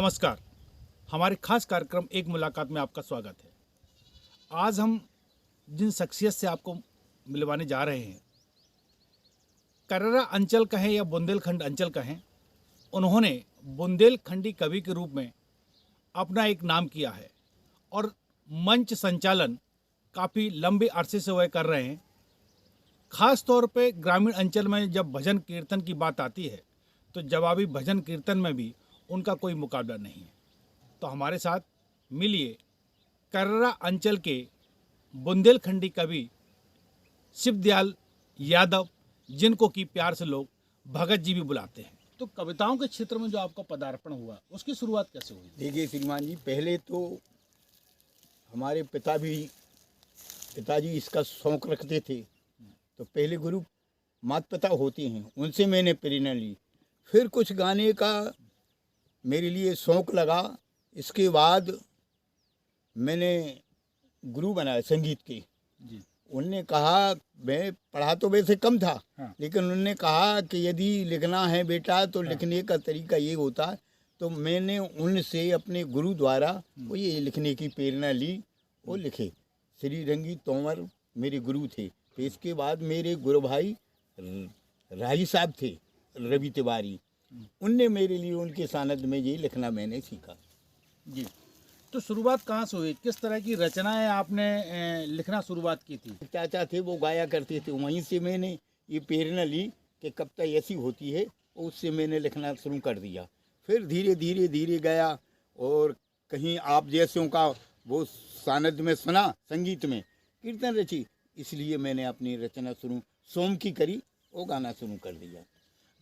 नमस्कार। हमारे खास कार्यक्रम एक मुलाकात में आपका स्वागत है। आज हम जिन शख्सियत से आपको मिलवाने जा रहे हैं, कर्रा अंचल कहें या बुंदेलखंड अंचल कहें, उन्होंने बुंदेलखंडी कवि के रूप में अपना एक नाम किया है और मंच संचालन काफ़ी लंबे अरसे से वह कर रहे हैं। खास तौर पे ग्रामीण अंचल में जब भजन कीर्तन की बात आती है तो जवाबी भजन कीर्तन में भी उनका कोई मुकाबला नहीं है। तो हमारे साथ मिलिए कर्रा अंचल के बुंदेलखंडी कवि शिवदयाल यादव, जिनको कि प्यार से लोग भगत जी भी बुलाते हैं। तो कविताओं के क्षेत्र में जो आपका पदार्पण हुआ, उसकी शुरुआत कैसे हुई? देखिए श्रीमान जी, पहले तो हमारे पिताजी इसका शौक रखते थे, तो पहले गुरु माता पिता होते हैं, उनसे मैंने प्रेरणा ली। फिर कुछ गाने का मेरे लिए शौक लगा। इसके बाद मैंने गुरु बनाया संगीत के। जी। उनने कहा, मैं पढ़ा तो वैसे कम था, हाँ। लेकिन उन्होंने कहा कि यदि लिखना है बेटा तो लिखने का तरीका ये होता है। तो मैंने उनसे अपने गुरु द्वारा वो ये लिखने की प्रेरणा ली। वो लिखे। श्री रंगी तोमर मेरे गुरु थे। तो इसके बाद मेरे गुरु भाई राही साहब थे, रवि तिवारी, उनने मेरे लिए उनके सानिध्य में ये लिखना मैंने सीखा। जी। तो शुरुआत कहाँ से हुई? किस तरह की रचनाएं आपने लिखना शुरुआत की थी? चाचा थे, वो गाया करते थे, वहीं से मैंने ये प्रेरणा ली कि कविता ऐसी होती है, उससे मैंने लिखना शुरू कर दिया। फिर धीरे धीरे गया और कहीं आप जैसों का वो सानिध्य में सुना, संगीत में कीर्तन रची, इसलिए मैंने अपनी रचना शुरू सोम की करी, वो गाना शुरू कर दिया।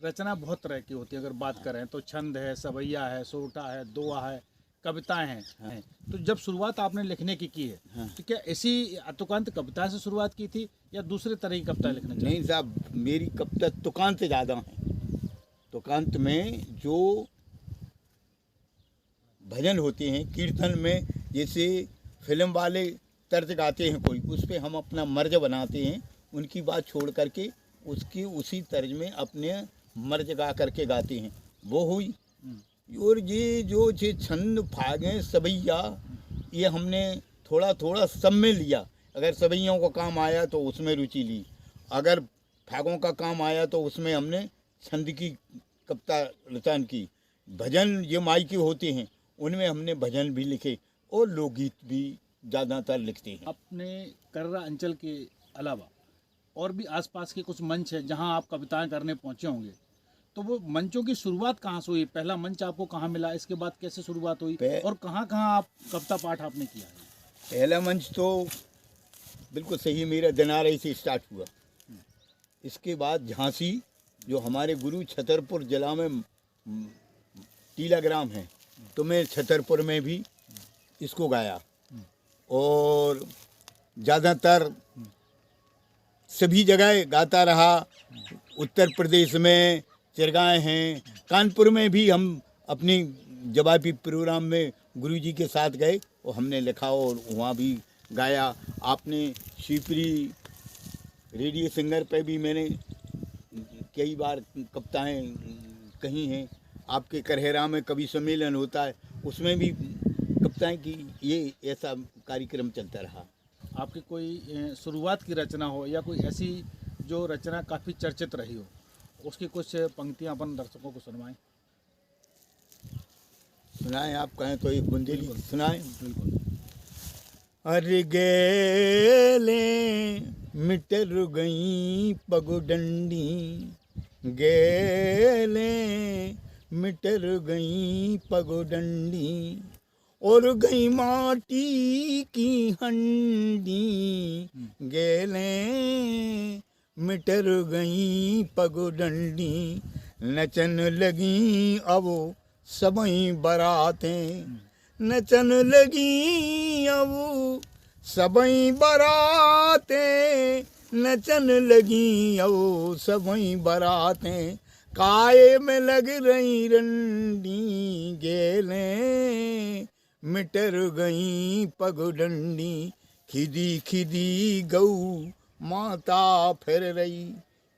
रचना बहुत तरह की होती है, अगर बात करें तो छंद है, सवैया है, सोरठा है, दोहा है, कविताएं हैं। हाँ। तो जब शुरुआत आपने लिखने की है, हाँ। तो क्या ऐसी तुकांत कविता से शुरुआत की थी या दूसरे तरह की कविता लिखना चाहिए? नहीं साहब, मेरी कविता तुकांत ज़्यादा है। तुकांत में जो भजन होते हैं, कीर्तन में जैसे फिल्म वाले तर्ज गाते हैं कोई, उस पर हम अपना मर्ज बनाते हैं, उनकी बात छोड़ करके उसकी उसी तर्ज में अपने मर्ज गा करके गाते हैं, वो हुई। और ये जो छंद फागे सवैया, ये हमने थोड़ा थोड़ा सब में लिया। अगर सवैयों का काम आया तो उसमें रुचि ली, अगर फागों का काम आया तो उसमें हमने छंद की कविता रचना की। भजन ये माई के होते हैं, उनमें हमने भजन भी लिखे और लोकगीत भी ज़्यादातर लिखते हैं। अपने कर्रा अंचल के अलावा और भी आसपास के कुछ मंच है जहां आप कविताएं करने पहुंचे होंगे, तो वो मंचों की शुरुआत कहाँ से हुई? पहला मंच आपको कहाँ मिला? इसके बाद कैसे शुरुआत हुई और कहाँ कहाँ आप कविता पाठ आपने किया है? पहला मंच तो बिल्कुल सही मेरा दिनारे से स्टार्ट हुआ। इसके बाद झांसी, जो हमारे गुरु छतरपुर जिला में टीला ग्राम है, तो मैं छतरपुर में भी इसको गाया और ज़्यादातर सभी जगह गाता रहा। उत्तर प्रदेश में चिरगाएँ हैं, कानपुर में भी हम अपनी जवाबी प्रोग्राम में गुरुजी के साथ गए और हमने लिखा और वहाँ भी गाया। आपने शिवपुरी रेडियो सिंगर पे भी मैंने कई बार कविताएँ कही हैं। आपके करहेरा में कवि सम्मेलन होता है, उसमें भी कविताएँ की, ये ऐसा कार्यक्रम चलता रहा। आपकी कोई शुरुआत की रचना हो या कोई ऐसी जो रचना काफ़ी चर्चित रही हो, उसकी कुछ पंक्तियां अपन दर्शकों को सुनवाएं? सुनाएं, आप कहें तो एक बुंदेली सुनाएं। बिल्कुल। अरे गेले मिटर गई पगडंडी, गेले मिटर गई पगडंडी, और गई माटी की हंडी, गेले मिटर गई पगडंडी, नचन लगी अब सबई बरातें, नचन लगी अब सबई बरातें, नचन लगी अब सबई बरातें, काये में लग रही रंडी, गेले मिटर गई पगडंडी, खिदी खिदी गऊ माता फिर रही,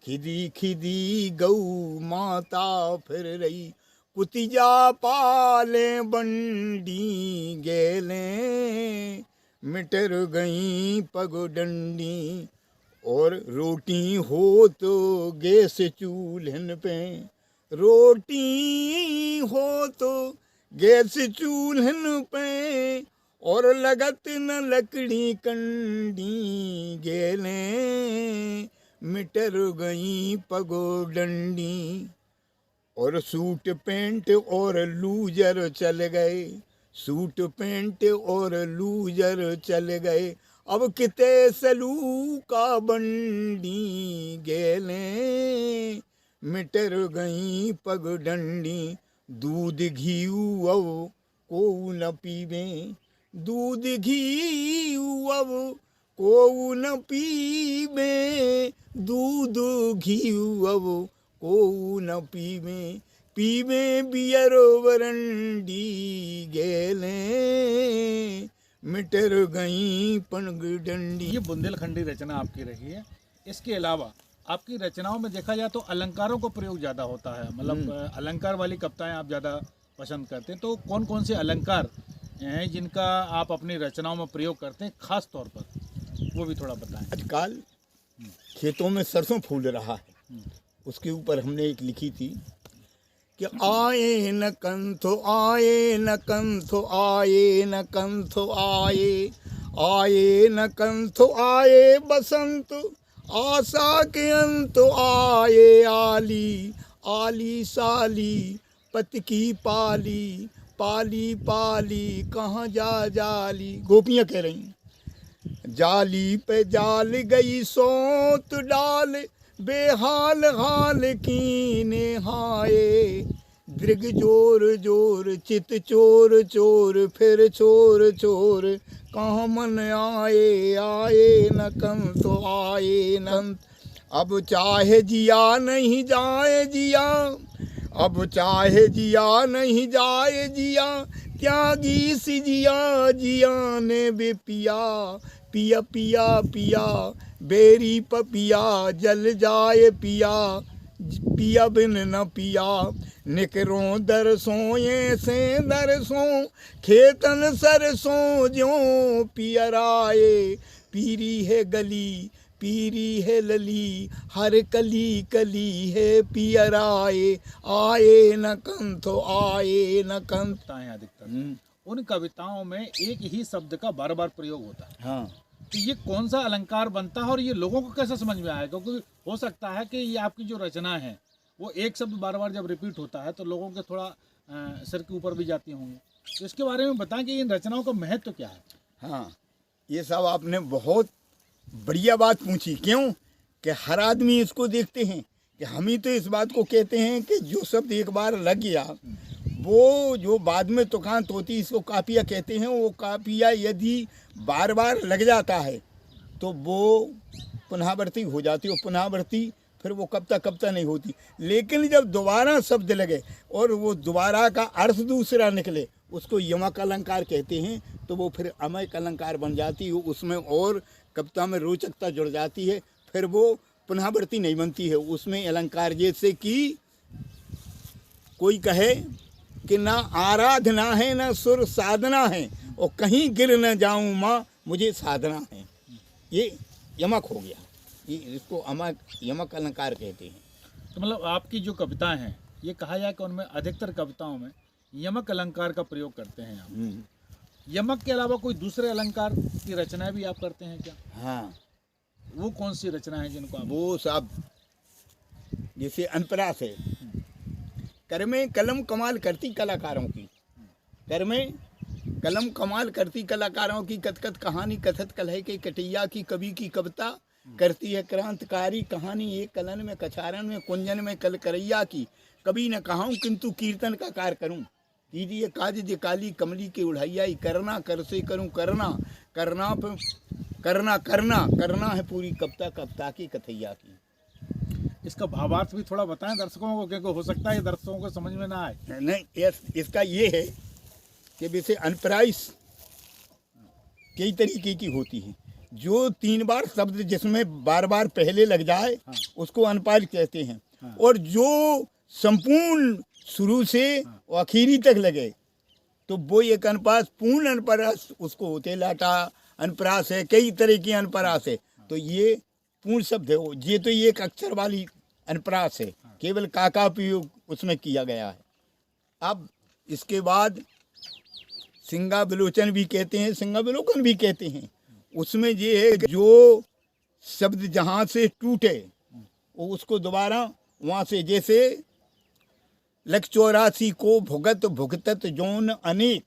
खिदी खिदी गऊ माता फिर रही, पुतिजा पाले बंडी गेले, मिटर गई पगडंडी। और रोटी हो तो गैस चूल्हन पे, रोटी हो तो गैस चूल्हन पे, और लगत न लकड़ी कंडी गेले, मिटर गई पगडंडी। और सूट पैंट और लूजर चल गए, सूट पैंट और लूजर चल गए, अब किते सलू का बंडी गेले, मिटर गई पगडंडी। दूध घीऊ अब को न पीवे, दूध घीऊ अब को न पीवे, दूध घीऊ अब को न पीवे, पीवे बियर वरंडी गेले, मिटर गई पगडंडी। ये बुंदेलखंडी रचना आपकी रही है। इसके अलावा आपकी रचनाओं में देखा जाए तो अलंकारों का प्रयोग ज़्यादा होता है, मतलब अलंकार वाली कविताएं आप ज़्यादा पसंद करते हैं। तो कौन कौन से अलंकार हैं जिनका आप अपनी रचनाओं में प्रयोग करते हैं खास तौर पर, वो भी थोड़ा बताएं। आजकल खेतों में सरसों फूल रहा है, उसके ऊपर हमने एक लिखी थी कि आए न कंथो, आए न कंथो, आए न कंथो, आए, आए न कंथो, आए बसंत, आशा के अंत आए, आली आली साली, पत की पाली, पाली पाली कहाँ जा जाली। गोपियाँ कह रही, जाली पे जाल गई सोत डाल, बेहाल हाल कीने हाय, दृग जोर जोर चित चोर चोर, फिर चोर चोर कहाँ मन आए, आए न कंतो, आए न। अब चाहे जिया नहीं जाए जिया, अब चाहे जिया नहीं जाए जिया, त्यागी सी जिया जिया ने बे पिया, पिया पिया पिया बेरी पपिया, जल जाए पिया, पिया बिन न पिया। निकरों दरसों ये से दरसों, खेतन सरसों ज्यों पियराए, पीरी है गली पीरी है लली, हर कली कली है पियराए, आए न कंथो, आए न कंथ। अधिकतर उन कविताओं में एक ही शब्द का बार बार प्रयोग होता है। हाँ, तो ये कौन सा अलंकार बनता है और ये लोगों को कैसे समझ में आया? क्योंकि हो सकता है कि ये आपकी जो रचना है वो एक शब्द बार बार जब रिपीट होता है तो लोगों के थोड़ा सिर के ऊपर भी जाती होंगी। तो इसके बारे में बताएं कि इन रचनाओं का महत्व क्या है। हाँ, ये सब आपने बहुत बढ़िया बात पूछी। क्यों कि हर आदमी इसको देखते हैं कि हम ही तो इस बात को कहते हैं कि जो शब्द एक बार लग गया वो जो बाद में तुकांत होती, इसको कापिया कहते हैं। वो कापिया यदि बार बार लग जाता है तो वो पुनरावृत्ति हो जाती है, और पुनरावृत्ति फिर वो कब तक नहीं होती। लेकिन जब दोबारा शब्द लगे और वो दोबारा का अर्थ दूसरा निकले, उसको यमक अलंकार कहते हैं। तो वो फिर अमयक अलंकार बन जाती है, उसमें और कविता में रोचकता जुड़ जाती है, फिर वो पुनरावृत्ति नहीं बनती है उसमें अलंकार। जैसे कि कोई कहे कि ना आराधना है ना सुर साधना है, और कहीं गिर न जाऊं माँ मुझे साधना है, ये यमक हो गया। ये इसको अमक यमक अलंकार कहते हैं। तो मतलब आपकी जो कविताएं हैं ये कहा जाए कि उनमें अधिकतर कविताओं में यमक अलंकार का प्रयोग करते हैं आप। यमक के अलावा कोई दूसरे अलंकार की रचनाएं भी आप करते हैं क्या? हाँ, वो कौन सी रचना है जिनको आप? वो सब जैसे अनपरास है, कर में कलम कमाल करती कलाकारों की, कर में कलम कमाल करती कलाकारों की, कथकथ कहानी कथत कलह के कटैया की, कवि की कविता करती है क्रांतिकारी कहानी। एक कलन में कछारन में कुंजन में कल करैया की, कभी न कहाऊँ किंतु कीर्तन का कार करूँ, कीजिए काज जे काली कमली के उड़ाइयाई, करना कर से करूँ करना, करना करना करना करना है पूरी कविता कविता की कथैया की। इसका भावार्थ भी थोड़ा बताएं दर्शकों को, क्योंकि हो सकता है दर्शकों को समझ में ना आए। नहीं, इसका ये है कि वैसे अनप्राइस कई तरीके की होती है। जो 3 बार शब्द जिसमें बार बार पहले लग जाए, हाँ, उसको अनपाइल कहते हैं। हाँ। और जो संपूर्ण शुरू से और आखिरी तक लगे तो वो एक अनपास पूर्ण अनपरास उसको होते लाटा अनपरास है, कई तरह की अनपरास है। तो ये पूर्ण शब्द है, ये तो ये एक अक्षर वाली अनपरास है, केवल काका प्रयोग उसमें किया गया है। अब इसके बाद सिंगा विलोचन भी कहते हैं, सिंगा विलोकन भी कहते हैं। उसमें ये है कि जो शब्द जहाँ से टूटे वो उसको दोबारा वहाँ से, जैसे लख 84 को भुगत भुगतत जौन अनेक,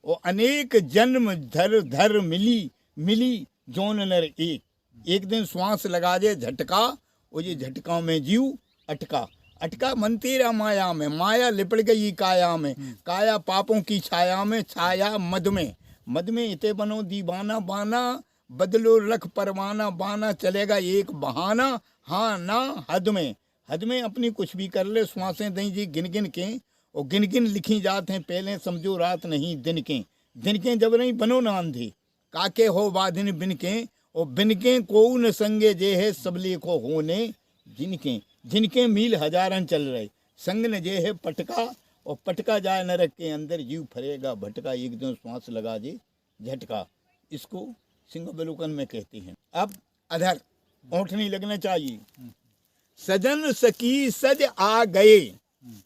और अनेक जन्म धर धर मिली मिली जौन नर एक। एक दिन श्वास लगा जे झटका, और ये झटका में जीव अटका। अटका मन तेरा माया में, माया लिपट गई काया में, काया पापों की छाया में, छाया मद में, मद में इते बनो दीवाना बाना, बदलो रख परवाना बाना, चलेगा एक बहाना हाँ ना हद में। हद में अपनी कुछ भी कर ले, श्वासें दई जी गिन गिन के, और गिन गिन लिखी जात हैं पहले, समझो रात नहीं दिन के जब नहीं बनो ना अंधे, काके हो बाधिन बिन के, और बिन के को न संगे जे है सब लेखो होने जिनके, जिनके मील हजारन चल रहे, संग न जे है पटका, और पटका जाए नरक के अंदर, जीव फरेगा भटका, एक दिन श्वास लगा जे झटका। इसको सिंह विलोकन में कहते हैं। अब अधर ओंठ नहीं लगना चाहिए। सजन सकी सज आ गए,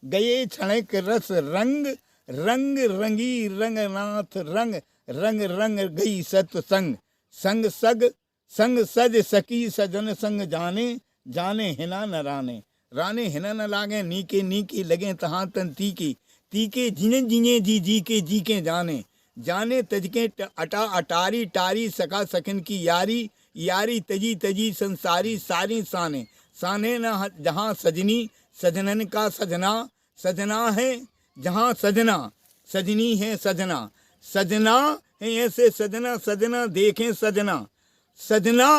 गए क्षणिक रस रंग, रंग रंगी रंगनाथ रंग, रंग रंग गई सत्संग, संग सग संग सज सकी सजन संग जाने, जाने हिना न राने, राने हिना न लागे, नीके नीके लगे तहाँ तन तीके, तीके जिने जिने जी जी के जाने, जाने तजके अटा अटारी टारी, सका सखन की यारी, यारी तजी तजी संसारी, सारी साने, साने न जहाँ सजनी, सजनन का सजना, सजना है जहाँ सजना, सजनी है सजना, सजना है ऐसे सजना, सजना देखें सजना, सजना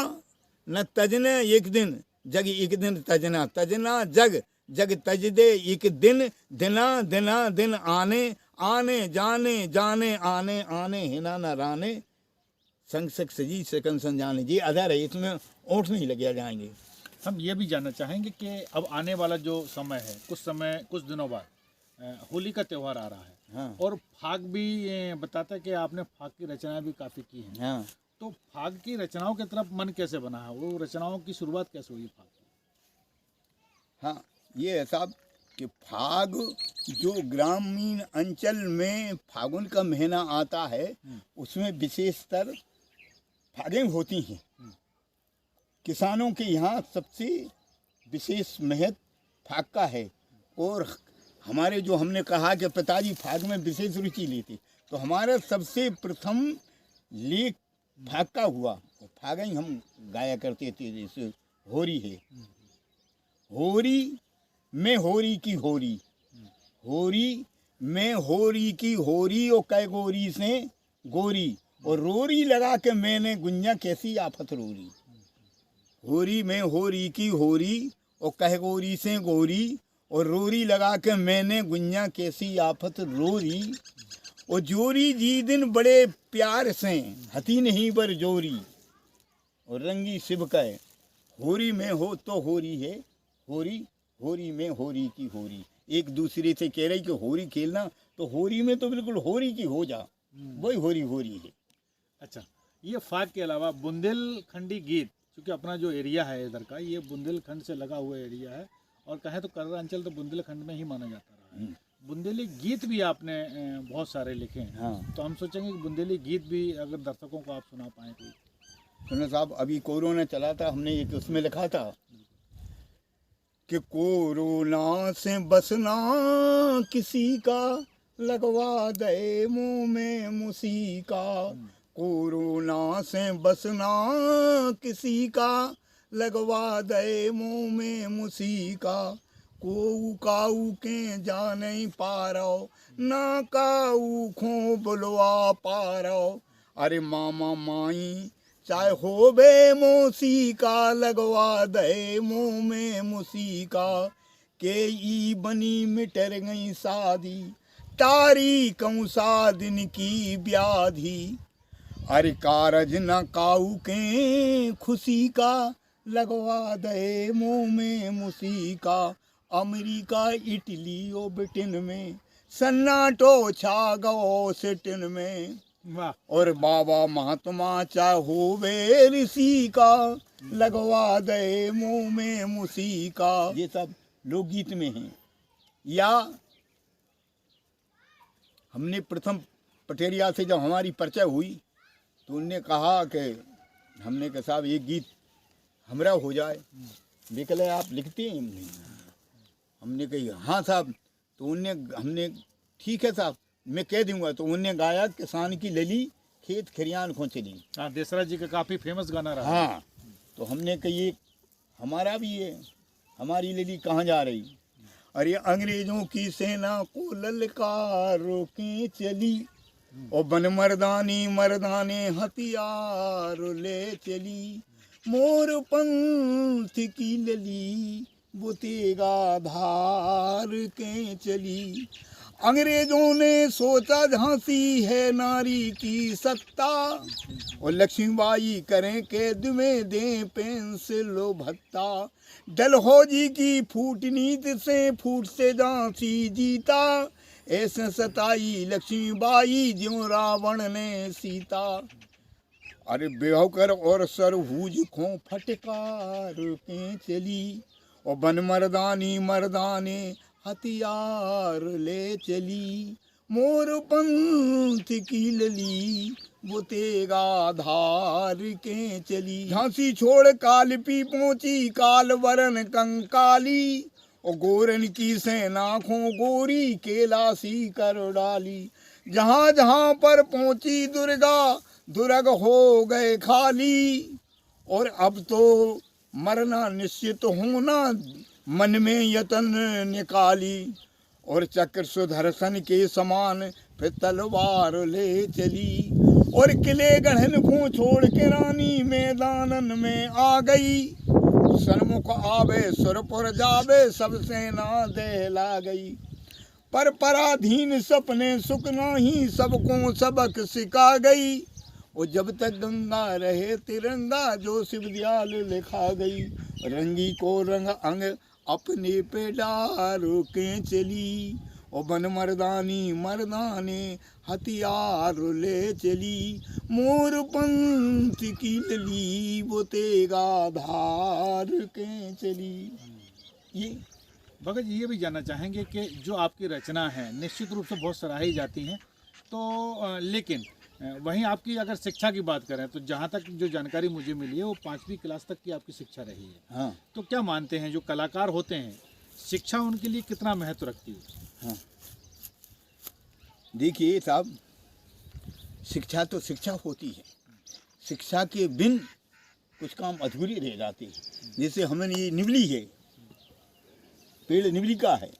न तजने एक दिन, जग एक दिन तजना, तजना जग, जग तज दे एक दिन, दिना दिना दिन आने, आने जाने जाने आने, आने हिना न राने, संग सक सजी सकन संजाने। ये अधर है, इसमें ओंठ नहीं लगे जाएंगे। हम ये भी जानना चाहेंगे कि अब आने वाला जो समय है, कुछ दिनों बाद होली का त्यौहार आ रहा है। हाँ। और फाग भी बताता है कि आपने फाग की रचनाएं भी काफ़ी की हैं। हाँ। तो फाग की रचनाओं की तरफ मन कैसे बना है, वो रचनाओं की शुरुआत कैसे हुई फाग की? हाँ, ये है साहब कि फाग जो ग्रामीण अंचल में फागुन का महीना आता है, उसमें विशेषतर फागें होती हैं। किसानों के यहाँ सबसे विशेष महत्व फाग का है। और हमारे जो हमने कहा कि पिताजी फाग में विशेष रुचि लेते, तो हमारा सबसे प्रथम लेख फाग का हुआ। फाग ही हम गाया करते थे। जैसे होरी है, होरी में होरी की होरी, होरी में होरी की होरी, और कै गोरी से गोरी, और रोरी लगा के मैंने गुंजा कैसी आफत रोरी। होरी में होरी की होरी, और कह गोरी से गोरी, और रोरी लगा के मैंने गुंजा कैसी आफत रोरी। और जोरी जी दिन बड़े प्यार से हती नहीं बर जोरी, और रंगी शिव कह होरी में हो तो होरी है होरी, होरी में होरी की होरी। एक दूसरे से कह रही कि होरी खेलना, तो होरी में तो बिल्कुल होरी की हो जा, वही होरी होरी है। अच्छा, ये फाग के अलावा बुंदेलखंडी गीत, क्योंकि अपना जो एरिया है इधर का, ये बुंदेलखंड से लगा हुआ एरिया है, और कहें तो कर्रा अंचल तो बुंदेलखंड में ही माना जाता रहा है। बुंदेली गीत भी आपने बहुत सारे लिखे हैं। हाँ। तो हम सोचेंगे कि बुंदेली गीत भी अगर दर्शकों को आप सुना पाएँ कोई। सुनो साहब, अभी कोरोना चला था, हमने एक उसमें लिखा था कि कोरोना से बसना किसी का, लगवा दे मुंह में मुसी का। कोरोना से बसना किसी का, लगवा दे मुंह में मुसी का। कोऊ काऊ के जा नहीं पा रहो, ना काऊ खो बुलवा पा रहो। अरे मामा माई चाहे हो बे मोसी का, लगवा दे मुंह में मुसी का। के ई बनी मिटर गई शादी, तारीख दिन की व्याधि। अरे कारज न काऊ के खुशी का, लगवा दे मुंह में मुसी का। अमेरिका इटली ओ ब्रिटेन में सन्नाटो छा गओ सिटिन में। वाह। और बाबा महात्मा चाहो वे ऋषि का लगवा दे मुंह में मुसी का। ये सब लोकगीत में हैं। या हमने प्रथम पटेरिया से जब हमारी परिचय हुई तो उनने कहा कि हमने कहा साहब एक गीत हमरा हो जाए। निकले आप लिखते हैं? हमने कही हाँ साहब। तो उनने हमने ठीक है साहब मैं कह दूंगा। तो उनने गाया किसान की लली खेत खरियान खो चली। हाँ, देसरा जी का काफी फेमस गाना रहा। हाँ, तो हमने कही एक हमारा भी है, हमारी लली कहाँ जा रही। अरे अंग्रेजों की सेना को ललकारो के चली और बन मर्दानी मर्दाने हथियार ले चली। मोर पंथ की लली बुतेगा धार के चली। अंग्रेजों ने सोचा झांसी है नारी की सत्ता और लक्ष्मीबाई करें कैद में दें पेंसिल भत्ता। डलहौजी की फूट नीति से फूट से झांसी जीता। ऐसे सताई लक्ष्मीबाई ज्यों रावण ने सीता। अरे बेहोकर और सरहूज खो फटकार के चली और बन मर्दानी मर्दाने हथियार ले चली। मोर पंथ की लली बुतेगा धार के चली। झांसी छोड़ कालपी पहुंची कालवरन कंकाली और गोरन की सेना खो गोरी केलासी कर डाली। जहाँ जहाँ पर पहुंची दुर्गा दुर्ग हो गए खाली। और अब तो मरना निश्चित होना मन में यतन निकाली। और चक्र सुदर्शन के समान फिर तलवार ले चली। और किले गढ़न को छोड़ के रानी मैदानन में आ गई। सन्मुख आवे सुरपुर जावे सब सेना दहला गई। पर पराधीन सपने सुख नाही सबको सबक सिखा गई। और जब तक गंगा रहे तिरंगा जो शिवदयाल लिखा गई। रंगी को रंग अंग अपने पे डारो के चली और बन मर्दानी मर्दाने हथियार ले चली। मोर पंथ की लली बुतेगा धार के चली। ये भगत जी ये भी जानना चाहेंगे कि जो आपकी रचना है निश्चित रूप से बहुत सराही जाती हैं, तो लेकिन वहीं आपकी अगर शिक्षा की बात करें तो जहाँ तक जो जानकारी मुझे मिली है वो 5वीं क्लास तक की आपकी शिक्षा रही है। हाँ तो क्या मानते हैं जो कलाकार होते हैं शिक्षा उनके लिए कितना महत्व रखती है? हाँ देखिए साहब, शिक्षा तो शिक्षा होती है। शिक्षा के बिन कुछ काम अधूरे रह जाते हैं। जैसे हमें ये निवली है, पेड़ निवली का है।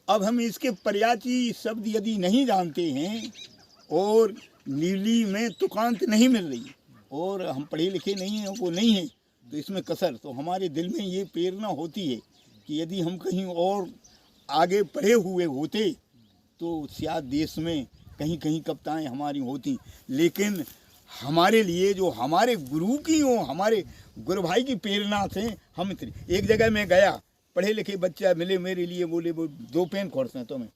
अब हम इसके पर्यायी शब्द यदि नहीं जानते हैं और निवली में तुकांत नहीं मिल रही और हम पढ़े लिखे नहीं हैं, वो नहीं है, तो इसमें कसर। तो हमारे दिल में ये प्रेरणा होती है कि यदि हम कहीं और आगे पढ़े हुए होते तो शायद देश में कहीं कहीं कविताएँ हमारी होती। लेकिन हमारे लिए जो हमारे गुरु की हो, हमारे गुरु भाई की प्रेरणा से हम एक जगह में गया, पढ़े लिखे बच्चा मिले मेरे लिए, बोले वो 2 पेन खोर्स हैं तुम्हें।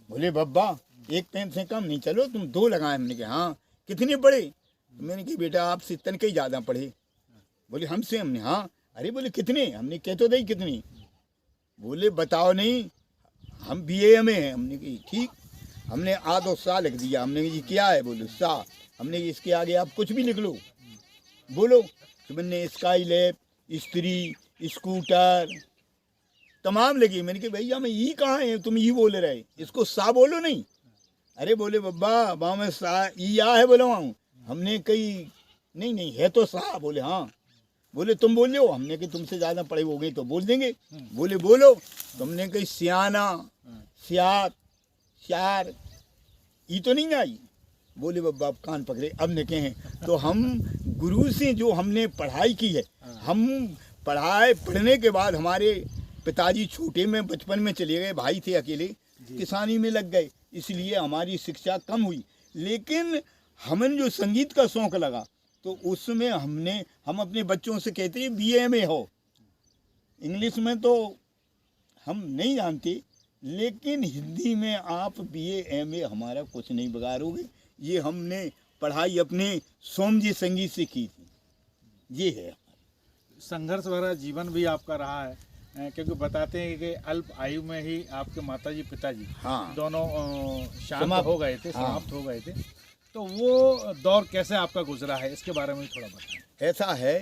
बोले बब्बा 1 पेन से कम नहीं, चलो तुम 2 लगाए। हमने कहा हाँ कितने पढ़े? मैंने कहा बेटा आपसे तनके ज़्यादा पढ़े। बोले हमसे? हमने हाँ। अरे बोले कितने? हमने कह तो दे कितनी। बोले बताओ नहीं, हम BA में हैं। हमने कही ठीक। हमने आध और सा लिख दिया। हमने ये क्या है? बोले सा। हमने इसके आगे आप कुछ भी लिख लो, बोलो। तो मैंने स्काई लैब, स्त्री, स्कूटर तमाम लगी। मैंने कहा भैया मैं ई कहाँ है, तुम ई बोल रहे, इसको सा बोलो नहीं। अरे बोले बब्बा वहाँ में सा ई आ है बोला वहाँ। हमने कही नहीं नहीं है तो सा। बोले हाँ। बोले तुम बोल लो। हमने कही तुमसे ज़्यादा पढ़े हो गए तो बोल देंगे। बोले बोलो। तुमने कही सियाना, सियात, शार, ई तो नहीं आई। बोले बब्बा आप कान पकड़े। अब ने कहे तो हम गुरु से जो हमने पढ़ाई की है, हम पढ़ने के बाद हमारे पिताजी छोटे में बचपन में चले गए, भाई थे अकेले, किसानी में लग गए, इसलिए हमारी शिक्षा कम हुई। लेकिन हमें जो संगीत का शौक़ लगा तो उसमें हम अपने बच्चों से कहते हैं BA में हो, इंग्लिश में तो हम नहीं जानते, लेकिन हिंदी में आप BA MA हमारा कुछ नहीं बिगाड़ोगे। ये हमने पढ़ाई अपने सोमजी संगीत से की थी, ये है। संघर्ष भरा जीवन भी आपका रहा है, क्योंकि बताते हैं कि अल्प आयु में ही आपके माताजी पिताजी हाँ। दोनों शांत समाप्त हो गए थे, हाँ। समाप्त हो गए थे। तो वो दौर कैसे आपका गुजरा है, इसके बारे में थोड़ा बताएं। ऐसा है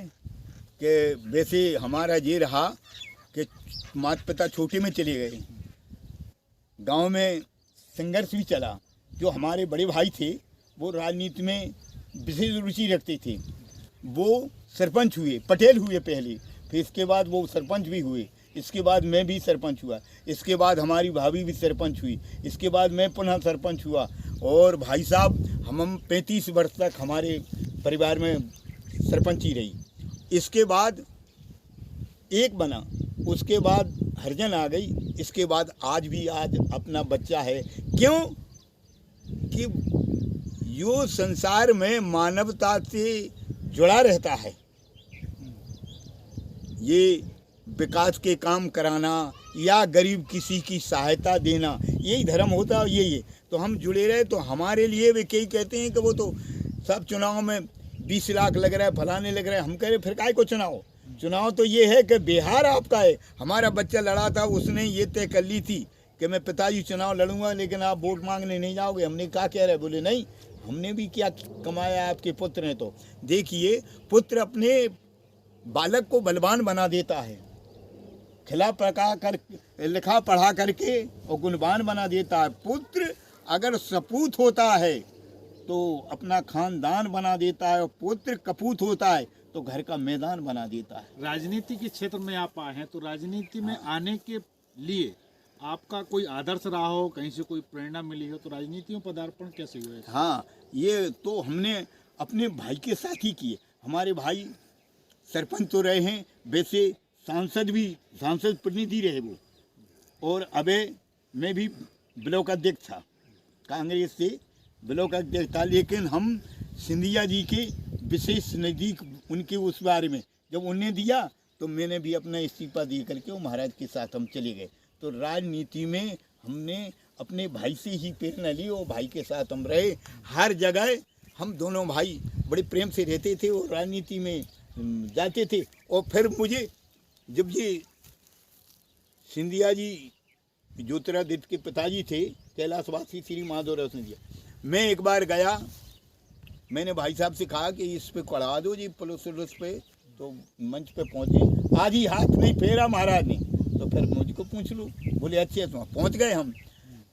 कि वैसे हमारा ये रहा कि माता पिता छोटे में चले गए, गांव में संघर्ष भी चला। जो हमारे बड़े भाई थे वो राजनीति में विशेष रुचि रखते थे, वो सरपंच हुए, पटेल हुए पहले, फिर इसके बाद वो सरपंच भी हुए, इसके बाद मैं भी सरपंच हुआ, इसके बाद हमारी भाभी भी सरपंच हुई, इसके बाद मैं पुनः सरपंच हुआ। और भाई साहब हम 35 वर्ष तक हमारे परिवार में सरपंच ही रही। इसके बाद एक बना, उसके बाद हरजन आ गई, इसके बाद आज भी आज अपना बच्चा है। क्यों कि यो संसार में मानवता से जुड़ा रहता है। ये विकास के काम कराना या गरीब किसी की सहायता देना, यही धर्म होता है, यही है। तो हम जुड़े रहे, तो हमारे लिए वे कई कहते हैं कि वो तो सब चुनाव में 20 लाख लग रहा है, फलाने लग रहा है। हम कह रहे फिर काहे को चुनाव? चुनाव तो ये है कि बिहार आपका है। हमारा बच्चा लड़ा था, उसने ये तय कर ली थी कि मैं पिताजी चुनाव लड़ूंगा, लेकिन आप वोट मांगने नहीं जाओगे। हमने कहा कह रहे, बोले नहीं, हमने भी क्या कमाया, आपके पुत्र ने। तो देखिए, पुत्र अपने बालक को बलवान बना देता है, खिला पका कर लिखा पढ़ा करके और गुणवान बना देता है। पुत्र अगर सपूत होता है तो अपना खानदान बना देता है, और पुत्र कपूत होता है तो घर का मैदान बना देता है। राजनीति के क्षेत्र में आप आए हैं, तो राजनीति में आने के लिए आपका कोई आदर्श रहा हो, कहीं से कोई प्रेरणा मिली हो, तो राजनीति में पदार्पण कैसे हुआ है? हाँ, ये तो हमने अपने भाई के साथ ही किए। हमारे भाई सरपंच तो रहे हैं, वैसे सांसद प्रतिनिधि रहे वो, और अबे मैं भी ब्लॉक अध्यक्ष था, कांग्रेस से ब्लॉक अध्यक्ष था। लेकिन हम सिंधिया जी के विशेष नज़दीक, उनके उस बारे में जब उन्हें दिया तो मैंने भी अपना इस्तीफा दे करके वो महाराज के साथ हम चले गए। तो राजनीति में हमने अपने भाई से ही प्रेरणा ली, और भाई के साथ हम रहे। हर जगह हम दोनों भाई बड़े प्रेम से रहते थे और राजनीति में जाते थे। और फिर मुझे जब ये सिंधिया जी ज्योतिरादित्य के पिताजी थे, कैलाशवासी श्री माधवराव सिंधिया, मैं एक बार गया, मैंने भाई साहब से कहा कि इस पे कढ़ा दो जी पुलिस पे, तो मंच पे पहुँचे। आज ही हाथ नहीं फेरा महाराज ने, तो फिर मुझको पूछ लो। बोले अच्छे, तो पहुँच गए हम।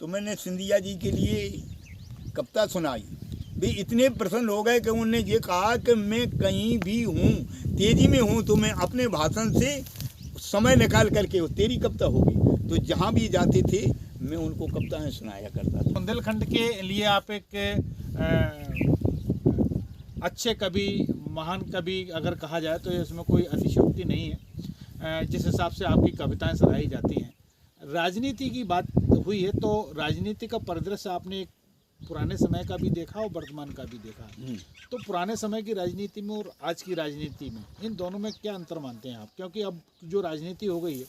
तो मैंने सिंधिया जी के लिए कविता सुनाई, भी इतने प्रसन्न हो गए कि उन्होंने ये कहा कि मैं कहीं भी हूँ, तेजी में हूँ, तो मैं अपने भाषण से समय निकाल करके तेरी कविता होगी। तो जहाँ भी जाते थे मैं उनको कविताएं सुनाया करता था। बुंदेलखंड के लिए आप एक अच्छे कवि, महान कवि अगर कहा जाए तो इसमें कोई अतिशयोक्ति नहीं है, जिस हिसाब से आपकी कविताएं सराही जाती हैं। राजनीति की बात हुई है, तो राजनीति का परिदृश्य आपने एक पुराने समय का भी देखा और वर्तमान का भी देखा। तो पुराने समय की राजनीति में और आज की राजनीति में, इन दोनों में क्या अंतर मानते हैं आप? क्योंकि अब जो राजनीति हो गई है,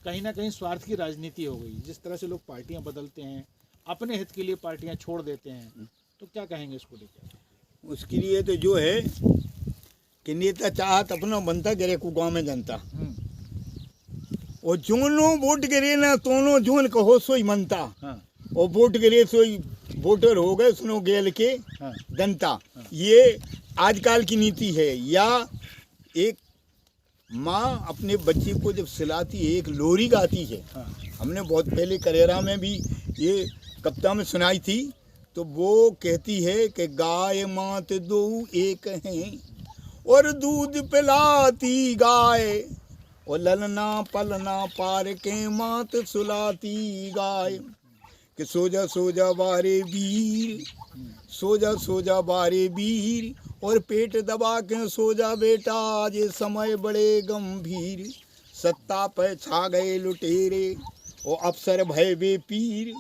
कहीं ना कहीं स्वार्थ की राजनीति हो गई। जिस तरह से लोग पार्टियां बदलते हैं, अपने हित के लिए पार्टियां छोड़ देते हैं, तो क्या कहेंगे उसको लेकर? उसके लिए तो जो है कि नेता चाहत अपना बनता गिरे को गाँव में जनता, और जोनो वोट गिरे ना तोनो जोन कहो सोई मनता। हाँ। और वोट गिरे सोई वोटर हो गए, सुनो गेल के हाँ। जनता। ये आजकल की नीति है। या एक माँ अपने बच्चे को जब सिलाती है, एक लोरी गाती है। हाँ। हमने बहुत पहले करेरा में भी ये कविता में सुनाई थी। तो वो कहती है कि गाय मात दो एक हैं, और दूध पिलाती गाय, और ललना पलना पार के मात सुलाती गाय। कि सोजा सोजा बारे वीर, सोजा सोजा बारे वीर, और पेट दबा के सोजा बेटा, ये समय बड़े गंभीर। सत्ता पे छा गए लुटेरे, और अफसर भय बे पीर,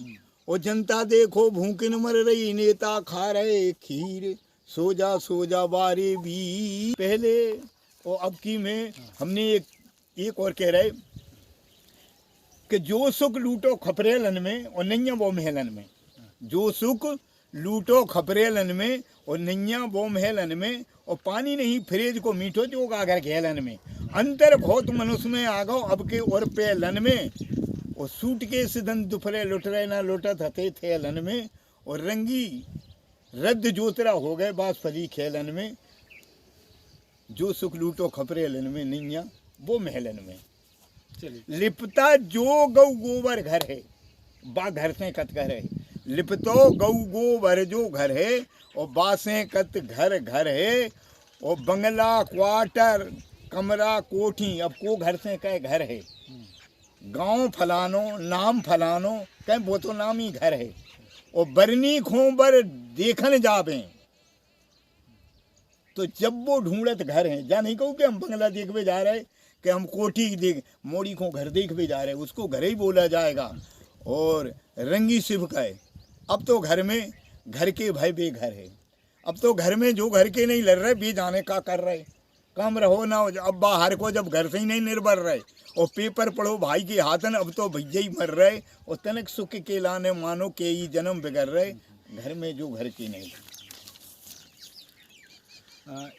और जनता देखो भूखिन मर रही, नेता खा रहे खीर। सोजा सोजा बारे वीर पहले, और अब की में हमने एक और कह रहे कि जो सुख लूटो खपरेलन में और नैया वो महलन में, जो सुख लूटो खपरेलन में और नैया वो महलन में, और पानी नहीं फ्रेज को मीठो जो गागर घेलन में, अंतर बहुत मनुष्य में आगो अब के और पेलन में, और सूट के सिदन दुफरे लुट रहे ना लुटत हते थेलन में, और रंगी रद्द जोतरा हो गए बास फली खेलन में, जो सुख लूटो खपरेलन में नैया वो महलन में। चलिए लिपता जो गौ गोबर घर है, बा घर से कत घर है, लिपतो गौ गोबर जो घर है, और बासें कत घर घर है, और बंगला क्वार्टर कमरा कोठी अब को घर से कह घर है, गांव फलानो नाम फलानो कह वो तो नाम ही घर है, और बरनी खोबर देखन जाबे तो जब वो ढूंढत घर है, जा नहीं कहूँ कि हम बंगला देखने जा रहे कि हम कोठी देख मोड़ी को घर देखने जा रहे, उसको घर ही बोला जाएगा। और रंगी शिव का है, अब तो घर में घर के भाई बेघर है, अब तो घर में जो घर के नहीं लड़ रहे बे जाने का कर रहे, कम रहो ना हो, अब बाहर को जब घर से ही नहीं निर्भर रहे, और पेपर पढ़ो भाई के हाथन अब तो भैया ही मर रहे, और तनक सुख के लाने मानो के ही जन्म बिगड़ रहे, घर में जो घर की नहीं।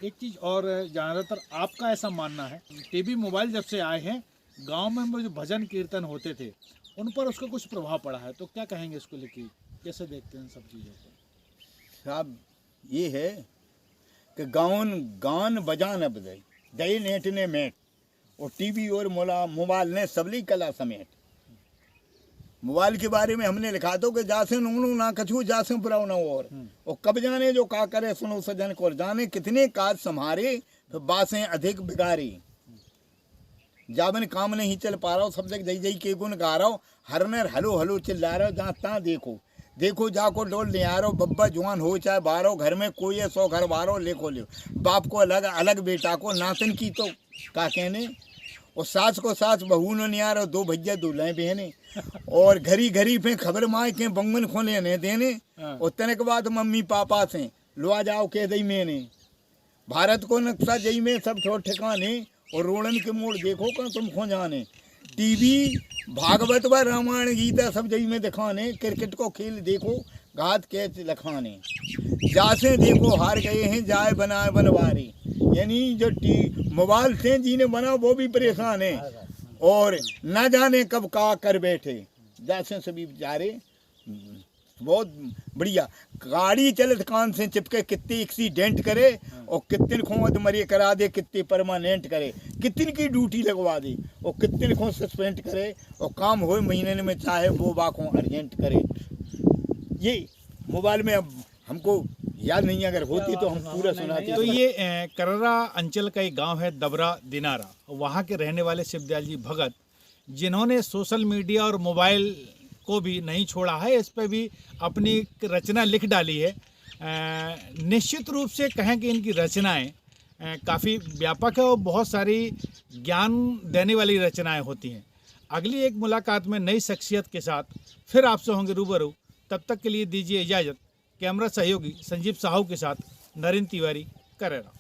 एक चीज़ और, ज़्यादातर आपका ऐसा मानना है टीवी मोबाइल जब से आए हैं गांव में जो भजन कीर्तन होते थे उन पर उसका कुछ प्रभाव पड़ा है, तो क्या कहेंगे इसको लेके, कैसे देखते हैं सब चीज़ों को? साहब ये है कि गान बजान अब दई नेट ने मेट, और टीवी और मोबाइल ने सबली कला समेट। मोबाइल के बारे में हमने लिखा दो कि जासे नूनू ना कछू जासे बुराव ना और कब जाने जो का करे सुनो सजन को, जाने कितने काज संभारे तो बासें अधिक बिगारी, जाबन काम नहीं चल पा रहा हो, सब जगह जई जई के गुण गा रहा हो, हर नर हलो हलो चिल्ला रहा हो, जहाँ तहाँ देखो देखो जाको डोल ले आ रहा, बब्बा जवान हो चाहे बारो, घर में कोई है 100 घर बारो लेको ले, बाप को अलग अलग बेटा को नातन की तो का कहने, और सास को सास बहू न नहीं आ रहा, 2 भैया दूल्हे बहने, और घरी घरी पे खबर माए के बंगन खोले ने देने, और तने के बाद मम्मी पापा से लो आ जाओ कह दई मैंने, भारत को नक्शा जई में सब छोड़ ठिकाने, और रोड़न के मोड़ देखो कहाँ तुम खो जाने, टीवी भागवत व रामायण गीता सब जई में दिखाने, क्रिकेट को खेल देखो घात कैच लखाने, जासे देखो हार गए हैं जाए बनाए बनवारी, यानी जो मोबाइल से जिन्हें बना वो भी परेशान है, और न जाने कब का कर बैठे, जासे सभी बेचारे बहुत बढ़िया, गाड़ी चलत कान से चिपके कितने एक्सीडेंट करे, और कितने खोद मरे करा दे, कितने परमानेंट करे, कितने की ड्यूटी लगवा दे, और कितने को सस्पेंड करे, और काम हो महीने में चाहे वो बाकों अर्जेंट करे। ये मोबाइल में अब हमको याद नहीं, अगर होती तो हम पूरा सुनाते। तो ये कररा अंचल का एक गांव है दबरा दिनारा, वहाँ के रहने वाले शिवदयाल जी भगत, जिन्होंने सोशल मीडिया और मोबाइल को भी नहीं छोड़ा है, इस पर भी अपनी रचना लिख डाली है। निश्चित रूप से कहें कि इनकी रचनाएं काफ़ी व्यापक है और बहुत सारी ज्ञान देने वाली रचनाएं होती हैं। अगली एक मुलाकात में नई शख्सियत के साथ फिर आपसे होंगे रूबरू, तब तक के लिए दीजिए इजाज़त। कैमरा सहयोगी संजीव साहू के साथ नरेंद्र तिवारी, कररा।